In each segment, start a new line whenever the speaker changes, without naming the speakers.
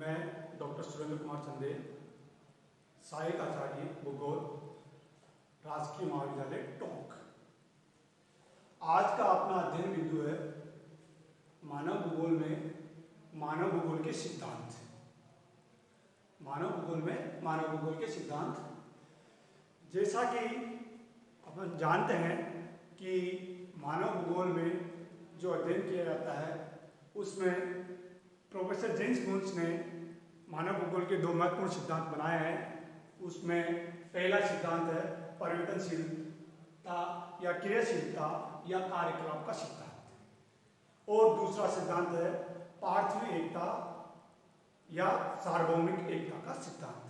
मैं डॉक्टर सुरेंद्र कुमार चंदे, सहायक आचार्य भूगोल, राजकीय महाविद्यालय टोंक। आज का अपना अध्ययन बिंदु है मानव भूगोल में मानव भूगोल के सिद्धांत। मानव भूगोल में मानव भूगोल के सिद्धांत। जैसा कि अपन जानते हैं कि मानव भूगोल में जो अध्ययन किया जाता है उसमें प्रोफेसर जेम्स वुंश ने मानव भूगोल के दो महत्वपूर्ण सिद्धांत बनाए हैं। उसमें पहला सिद्धांत है परिवर्तनशीलता या क्रियाशीलता या कार्यकलाप का सिद्धांत, और दूसरा सिद्धांत है पार्थिव एकता या सार्वभौमिक एकता का सिद्धांत।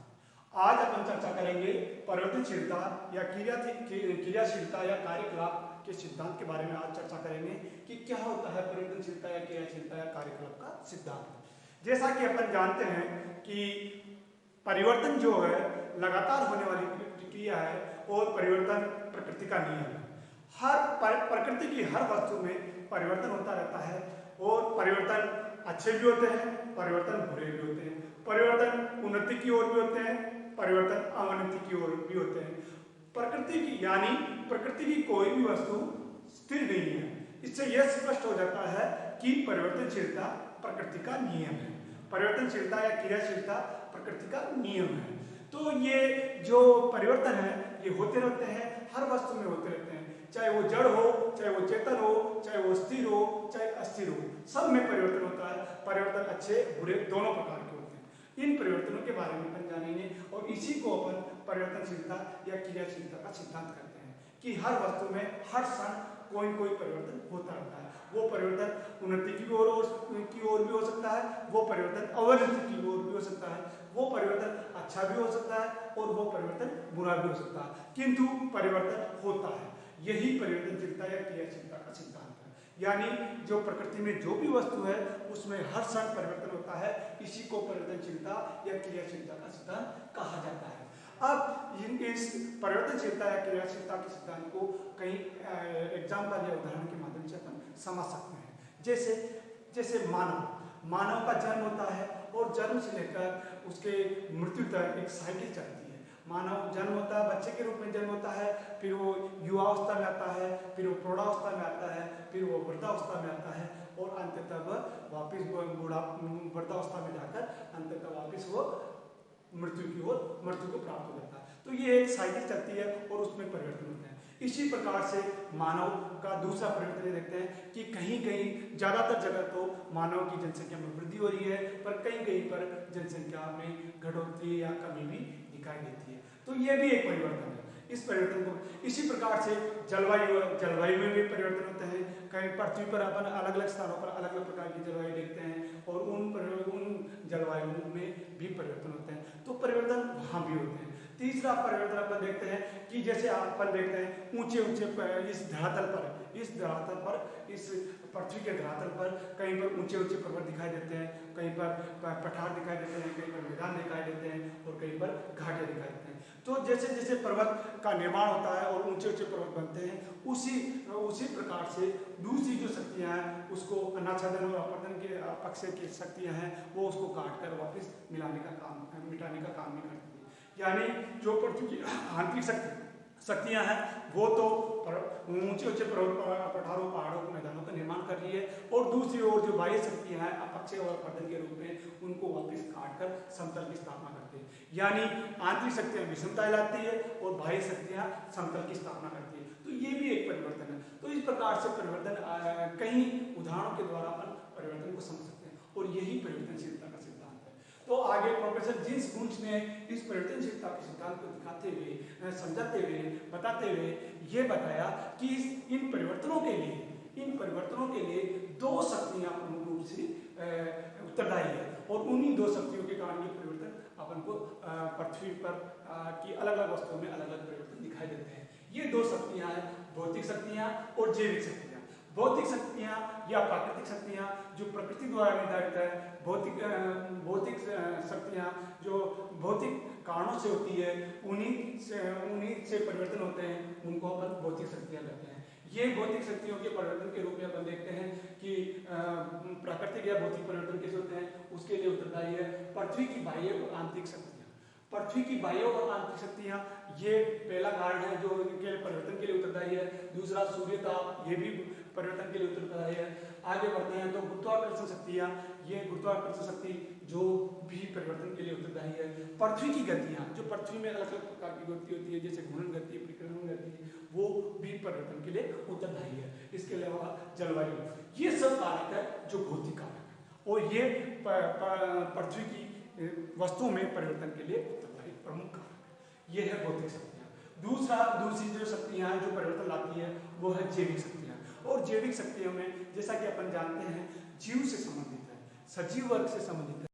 आज अपन चर्चा करेंगे परिवर्तनशीलता या क्रियाशीलता या कार्यकलाप के सिद्धांत के बारे में। आज चर्चा करेंगे कि क्या होता है परिवर्तनशीलता या क्रियाशीलता या कार्यकलाप का सिद्धांत। जैसा कि अपन जानते हैं कि परिवर्तन जो है लगातार होने वाली प्रक्रिया है और परिवर्तन प्रकृति का नियम है। प्रकृति की हर वस्तु में परिवर्तन होता रहता है और परिवर्तन अच्छे भी होते हैं, परिवर्तन बुरे भी होते हैं, परिवर्तन उन्नति की ओर भी होते हैं, परिवर्तन अवनति की ओर भी होते हैं। प्रकृति की यानी प्रकृति की कोई भी वस्तु स्थिर नहीं है। इससे यह स्पष्ट हो जाता है कि परिवर्तनशीलता प्रकृति का नियम है। परिवर्तनशीलता या क्रियाशीलता प्रकृति का नियम है। तो ये जो परिवर्तन है ये होते रहते हैं, हर वस्तु में होते रहते हैं, चाहे वो जड़ हो, चाहे वो चेतन हो, चाहे वो स्थिर हो, चाहे अस्थिर हो, सब में परिवर्तन होता है। परिवर्तन अच्छे बुरे दोनों प्रकार के होते हैं। इन परिवर्तनों के बारे में अपन जानेंगे और इसी को अपन परिवर्तनशीलता या क्रियाशीलता का सिद्धांत करते हैं कि हर वस्तु में हर क्षण कोई कोई परिवर्तन होता रहता है। वो परिवर्तन उन्नति की ओर भी हो सकता है, वो परिवर्तन अवनति की ओर भी हो सकता है, वो परिवर्तन अच्छा भी हो सकता है और वो परिवर्तन बुरा भी हो सकता है, किंतु परिवर्तन होता है। यही परिवर्तनशीलता या क्रियाशीलता का सिद्धांत है। यानी जो प्रकृति में जो भी वस्तु है उसमें हर क्षण परिवर्तन होता है। इसी को परिवर्तनशीलता या क्रियाशीलता का सिद्धांत कहा जाता है। अब इस परिवर्तनशीलता या क्रियाशीलता के सिद्धांत को कई एग्जाम्पल या उदाहरण के माध्यम से अपन समझ सकते हैं। जैसे मानव का जन्म होता है और जन्म से लेकर उसके मृत्यु तक एक साइकिल चलती है। मानव जन्म होता है, बच्चे के रूप में जन्म होता है, फिर वो युवावस्था में आता है, फिर वो प्रौढ़ावस्था में आता है, फिर वो वृद्धावस्था में आता है और अंततः वापिस वृद्धावस्था में जाकर अंततः वापिस वो मृत्यु को प्राप्त हो जाता है। तो ये एक साइकिल चलती है और उसमें परिवर्तन होते हैं। इसी प्रकार से मानव का दूसरा परिवर्तन देखते हैं कि कहीं कहीं ज्यादातर जगह तो मानव की जनसंख्या में वृद्धि हो रही है, पर कहीं पर जनसंख्या में घटोतरी या कमी भी दिखाई देती है। तो ये भी एक परिवर्तन है। इस परिवर्तन को इसी प्रकार से जलवायु में भी परिवर्तन होते हैं। कहीं पृथ्वी पर अपन अलग अलग स्थानों पर अलग अलग प्रकार की जलवायु देखते हैं और उन जलवायु में भी परिवर्तन होते हैं। तो परिवर्तन वहाँ भी होते हैं। तीसरा परिवर्तन अपन देखते हैं कि जैसे अपन देखते हैं ऊंचे इस पृथ्वी के धरातल पर कहीं पर ऊंचे पर्वत दिखाई देते हैं, कहीं पर पठार दिखाई देते हैं, कहीं पर मैदान दिखाई देते हैं और कहीं पर घाटियां दिखाई देते हैं। तो जैसे जैसे पर्वत का निर्माण होता है और ऊंचे पर्वत बनते हैं, उसी प्रकार से दूसरी जो शक्तियां हैं उसको अनाच्छादन और अपरदन के पक्ष की शक्तियां हैं वो उसको काट कर वापस मिटाने का काम भी करती है। यानी जो पृथ्वी की आंतरिक शक्तियां हैं वो तो ऊंचे पठारों पहाड़ों मैदानों का निर्माण कर रही है और दूसरी ओर जो बाह्य शक्तियां हैं अपक्ष और अपरदन के रूप में उनको वापस काट कर समतल की स्थापना करती है। यानी आंतरिक शक्तियां विषमता लाती है और बाह्य शक्तियां समतल की स्थापना करती है। तो ये भी एक परिवर्तन है। तो इस प्रकार से परिवर्तन कई उदाहरणों के द्वारा अपन परिवर्तन को समझ सकते हैं और यही परिवर्तनशीलता का सिद्धांत है। तो आगे प्रोफेसर जेम्स वुंश ने इस परिवर्तनशीलता के सिद्धांत को दिखाते हुए, समझाते हुए, बताते हुए ये बताया कि इन परिवर्तनों के लिए दो शक्तियां प्रमुख रूप से उत्तरदायी है और उन्हीं दो शक्तियों के कारण ये परिवर्तन अपन को पृथ्वी पर की अलग अलग वस्तुओं में अलग अलग परिवर्तन दिखाई देते हैं। ये दो शक्तियां हैं, भौतिक शक्तियां और जैविक शक्तियां। भौतिक शक्तियां या प्राकृतिक शक्तियां जो प्रकृति द्वारा निर्धारित है, भौतिक शक्तियां जो भौतिक कारणों से होती है, उन्हीं से परिवर्तन होते हैं, उनको अपन भौतिक शक्तियां कहते हैं। ये भौतिक शक्तियों के परिवर्तन के रूप में अपन देखते हैं कि प्राकृतिक या भौतिक परिवर्तन कैसे होते हैं, उसके लिए उत्तरदायी है पृथ्वी की बाह्य और आंतरिक शक्तियां। पृथ्वी की बाह्य और आंतरिक शक्तियां, ये पहला कारण है जो इनके परिवर्तन के लिए उत्तरदायी है। दूसरा सूर्य ताप, ये भी परिवर्तन के लिए उत्तरदायी है। आगे बढ़ते हैं तो गुरुत्वाकर्षण शक्तियां, ये गुरुत्वाकर्षण शक्ति जो भी परिवर्तन के लिए उत्तरदायी है। पृथ्वी की गतियां, जो पृथ्वी में अलग अलग प्रकार की गति होती है, जैसे घूर्णन गति, परिक्रमण गति, वो भी परिवर्तन के लिए उत्तरदायी है। इसके अलावा जलवायु, ये सब कारक है जो भौतिक कारक है और ये पृथ्वी की वस्तुओं में परिवर्तन के लिए उत्तरदायी प्रमुख कारक है। ये है भौतिक शक्तियां। दूसरी जो शक्तियां हैं जो परिवर्तन लाती है वो है जैविक शक्तियां। और जैविक शक्तियों में जैसा कि अपन जानते हैं जीव से संबंधित है, सजीव वर्ग से संबंधित है।